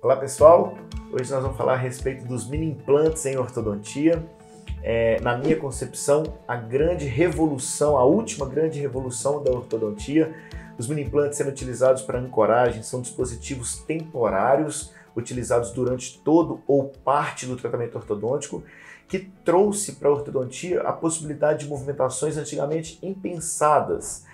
Olá pessoal, hoje nós vamos falar a respeito dos mini implantes em ortodontia. Na minha concepção, a grande revolução, a última grande revolução da ortodontia. Os mini implantes sendo utilizados para ancoragem são dispositivos temporários utilizados durante todo ou parte do tratamento ortodôntico, que trouxe para a ortodontia a possibilidade de movimentações antigamente impensadas,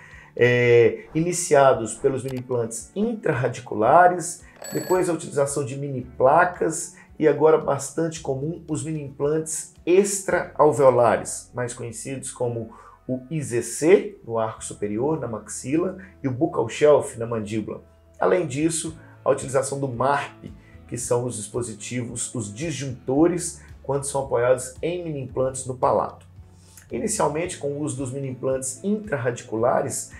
iniciados pelos mini implantes intrarradiculares, depois a utilização de mini placas e agora bastante comum os mini implantes extra-alveolares, mais conhecidos como o IZC no arco superior, na maxila, e o buccal shelf na mandíbula. Além disso, a utilização do MARP, que são os dispositivos, os disjuntores, quando são apoiados em mini implantes no palato. Inicialmente, com o uso dos mini implantes intrarradiculares,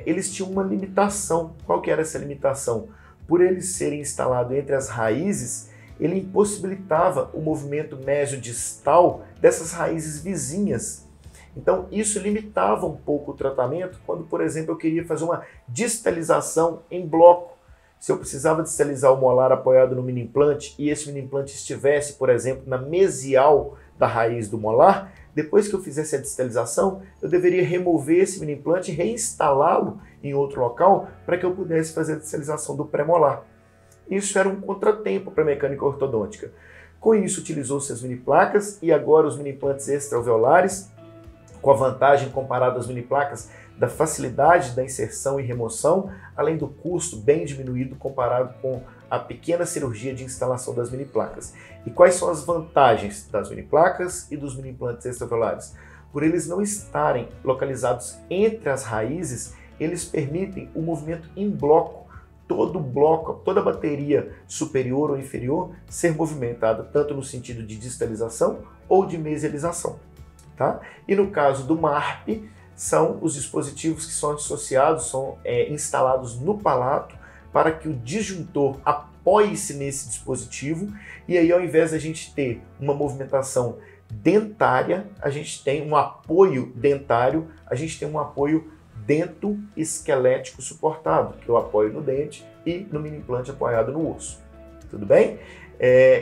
eles tinham uma limitação. Qual que era essa limitação? Por eles serem instalados entre as raízes, ele impossibilitava o movimento mesiodistal dessas raízes vizinhas. Então, isso limitava um pouco o tratamento quando, por exemplo, eu queria fazer uma distalização em bloco. Se eu precisava distalizar o molar apoiado no mini implante e esse mini implante estivesse, por exemplo, na mesial da raiz do molar, depois que eu fizesse a distalização, eu deveria remover esse mini implante e reinstalá-lo em outro local para que eu pudesse fazer a distalização do pré-molar. Isso era um contratempo para a mecânica ortodôntica. Com isso, utilizou-se as mini placas e agora os mini implantes extra-alveolares, com a vantagem comparada às mini placas da facilidade da inserção e remoção, além do custo bem diminuído comparado com a pequena cirurgia de instalação das mini placas. E quais são as vantagens das mini placas e dos mini implantes extra-alveolares? Por eles não estarem localizados entre as raízes, eles permitem o movimento em bloco. Todo bloco, toda a bateria superior ou inferior ser movimentada tanto no sentido de distalização ou de mesialização. Tá? E no caso do MARP, são os dispositivos que são associados, são instalados no palato para que o disjuntor apoie-se nesse dispositivo e aí ao invés de a gente ter uma movimentação dentária, a gente tem um apoio dentário, a gente tem um apoio dento-esquelético suportado, que eu apoio no dente e no mini implante apoiado no osso. Tudo bem?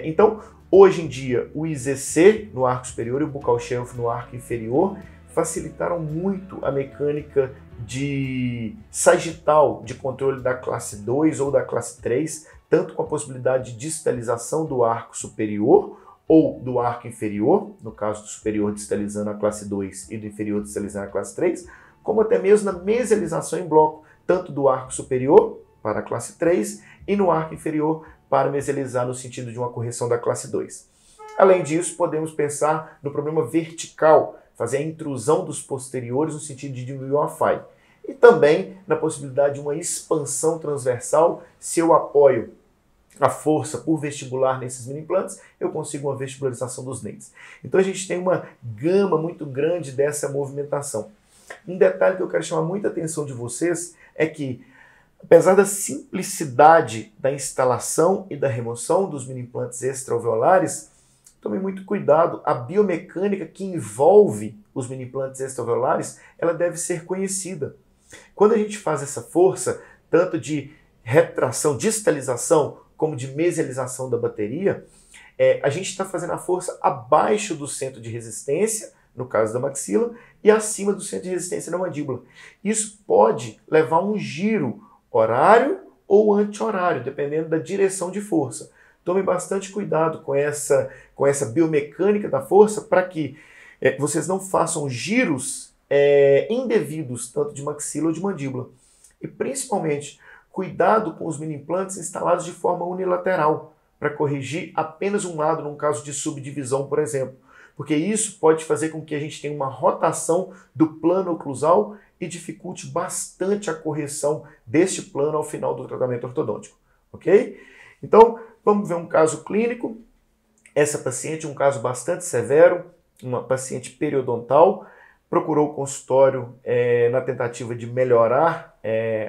Então, hoje em dia, o IZC no arco superior e o buccal shelf no arco inferior facilitaram muito a mecânica de sagital de controle da classe 2 ou da classe 3, tanto com a possibilidade de distalização do arco superior ou do arco inferior, no caso do superior distalizando a classe 2 e do inferior distalizando a classe 3, como até mesmo na mesialização em bloco, tanto do arco superior para a classe 3 e no arco inferior para mesializar no sentido de uma correção da classe 2. Além disso, podemos pensar no problema vertical, fazer a intrusão dos posteriores no sentido de diminuir o AFI. E também na possibilidade de uma expansão transversal, se eu apoio a força por vestibular nesses mini implantes, eu consigo uma vestibularização dos dentes. Então a gente tem uma gama muito grande dessa movimentação. Um detalhe que eu quero chamar muita atenção de vocês é que, apesar da simplicidade da instalação e da remoção dos mini implantes extra-alveolares, tome muito cuidado, a biomecânica que envolve os mini implantes extra-alveolares, ela deve ser conhecida. Quando a gente faz essa força, tanto de retração, distalização, como de mesialização da bateria, a gente está fazendo a força abaixo do centro de resistência, no caso da maxila, e acima do centro de resistência na mandíbula. Isso pode levar a um giro horário ou anti-horário, dependendo da direção de força. Tome bastante cuidado com essa biomecânica da força para que vocês não façam giros indevidos, tanto de maxila ou de mandíbula. E principalmente, cuidado com os mini implantes instalados de forma unilateral, para corrigir apenas um lado, num caso de subdivisão, por exemplo. Porque isso pode fazer com que a gente tenha uma rotação do plano oclusal e dificulte bastante a correção deste plano ao final do tratamento ortodôntico. Ok? Então, vamos ver um caso clínico. Essa paciente, um caso bastante severo, uma paciente periodontal, procurou o consultório na tentativa de melhorar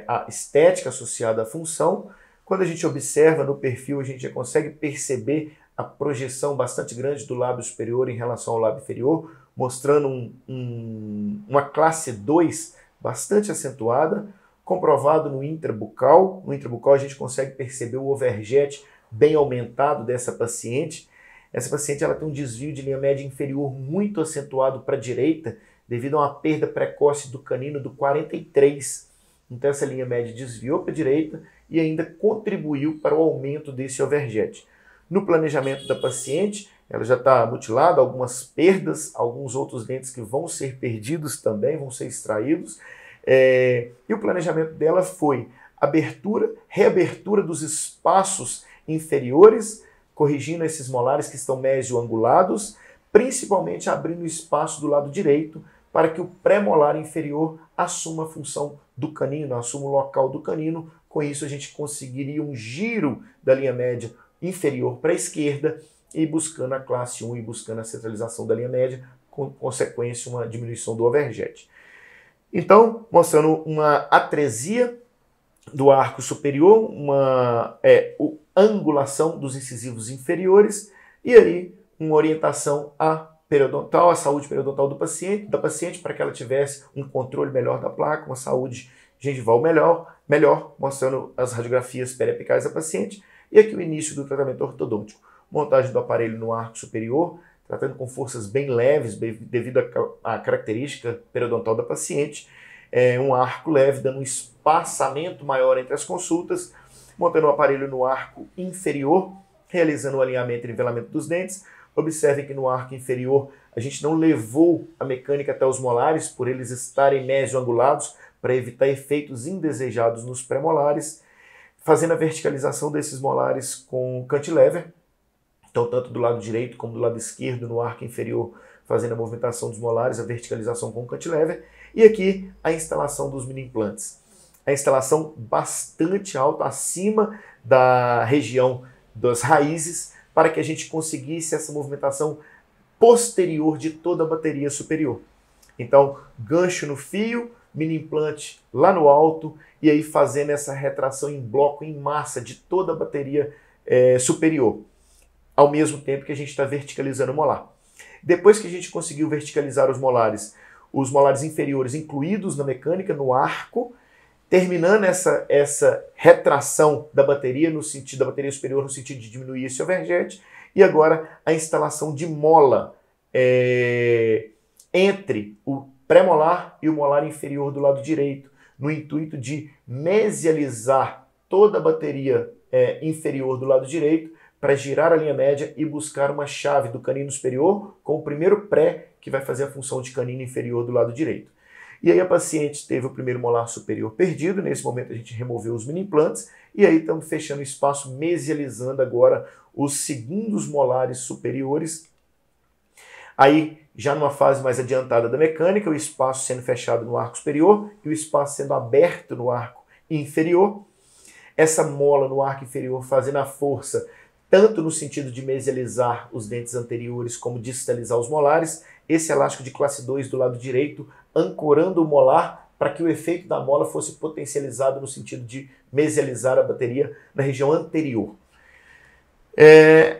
a estética associada à função. Quando a gente observa no perfil, a gente já consegue perceber a projeção bastante grande do lábio superior em relação ao lábio inferior, mostrando uma classe 2 bastante acentuada, comprovado no intrabucal. No intrabucal a gente consegue perceber o overjet bem aumentado dessa paciente. Essa paciente ela tem um desvio de linha média inferior muito acentuado para a direita, devido a uma perda precoce do canino do 43. Então essa linha média desviou para a direita e ainda contribuiu para o aumento desse overjet. No planejamento da paciente, ela já está mutilada, algumas perdas, alguns outros dentes que vão ser perdidos também, vão ser extraídos. E o planejamento dela foi abertura, reabertura dos espaços inferiores, corrigindo esses molares que estão mesioangulados, principalmente abrindo espaço do lado direito para que o pré-molar inferior assuma a função do canino, assuma o local do canino. Com isso a gente conseguiria um giro da linha média inferior para a esquerda e buscando a classe 1 e buscando a centralização da linha média, com consequência uma diminuição do overjet. Então, mostrando uma atresia do arco superior, uma angulação dos incisivos inferiores e aí uma orientação à periodontal, à saúde periodontal da paciente para que ela tivesse um controle melhor da placa, uma saúde gengival melhor, mostrando as radiografias periapicais da paciente e aqui o início do tratamento ortodôntico. Montagem do aparelho no arco superior, tratando com forças bem leves devido à característica periodontal da paciente. Um arco leve, dando um espaçamento maior entre as consultas, montando o aparelho no arco inferior, realizando o alinhamento e nivelamento dos dentes. Observe que no arco inferior a gente não levou a mecânica até os molares, por eles estarem mesioangulados, para evitar efeitos indesejados nos pré-molares, fazendo a verticalização desses molares com cantilever. Então, tanto do lado direito como do lado esquerdo, no arco inferior, fazendo a movimentação dos molares, a verticalização com o cantilever. E aqui, a instalação dos mini implantes. A instalação bastante alta, acima da região das raízes, para que a gente conseguisse essa movimentação posterior de toda a bateria superior. Então, gancho no fio, mini implante lá no alto, e aí fazendo essa retração em bloco, em massa, de toda a bateria superior, ao mesmo tempo que a gente está verticalizando o molar. Depois que a gente conseguiu verticalizar os molares inferiores incluídos na mecânica, no arco, terminando essa retração da bateria superior no sentido de diminuir esse overjet, e agora a instalação de mola entre o pré-molar e o molar inferior do lado direito, no intuito de mesializar toda a bateria inferior do lado direito, para girar a linha média e buscar uma chave do canino superior com o primeiro pré, que vai fazer a função de canino inferior do lado direito. E aí a paciente teve o primeiro molar superior perdido, nesse momento a gente removeu os mini implantes, e aí estamos fechando o espaço, mesializando agora os segundos molares superiores. Aí, já numa fase mais adiantada da mecânica, o espaço sendo fechado no arco superior e o espaço sendo aberto no arco inferior. Essa mola no arco inferior fazendo a força tanto no sentido de mesializar os dentes anteriores como distalizar os molares, esse elástico de classe 2 do lado direito ancorando o molar para que o efeito da mola fosse potencializado no sentido de mesializar a bateria na região anterior.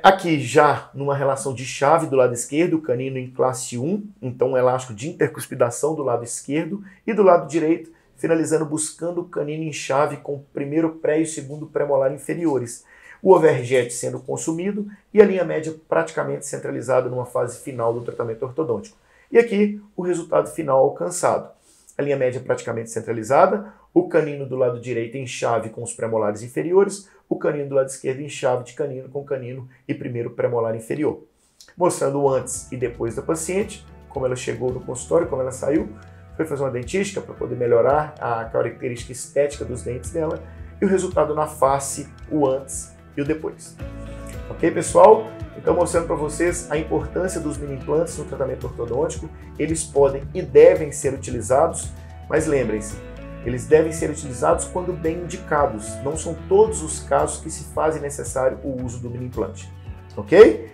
Aqui já numa relação de chave do lado esquerdo, o canino em classe 1, então um elástico de intercuspidação do lado esquerdo, e do lado direito, finalizando buscando o canino em chave com o primeiro pré e o segundo pré-molar inferiores. O overjet sendo consumido e a linha média praticamente centralizada numa fase final do tratamento ortodôntico. E aqui o resultado final alcançado. A linha média praticamente centralizada, o canino do lado direito em chave com os pré-molares inferiores, o canino do lado esquerdo em chave de canino com canino e primeiro pré-molar inferior. Mostrando o antes e depois da paciente, como ela chegou no consultório, como ela saiu, foi fazer uma dentística para poder melhorar a característica estética dos dentes dela e o resultado na face, o antes e o depois. Ok, pessoal? Então, mostrando para vocês a importância dos mini implantes no tratamento ortodôntico. Eles podem e devem ser utilizados, mas lembrem-se, eles devem ser utilizados quando bem indicados. Não são todos os casos que se fazem necessário o uso do mini implante. Ok?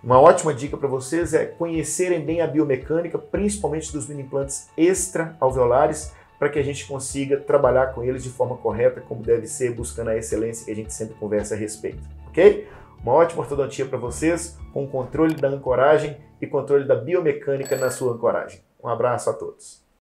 Uma ótima dica para vocês é conhecerem bem a biomecânica, principalmente dos mini implantes extra-alveolares, para que a gente consiga trabalhar com eles de forma correta, como deve ser, buscando a excelência que a gente sempre conversa a respeito, ok? Uma ótima ortodontia para vocês, com controle da ancoragem e controle da biomecânica na sua ancoragem. Um abraço a todos.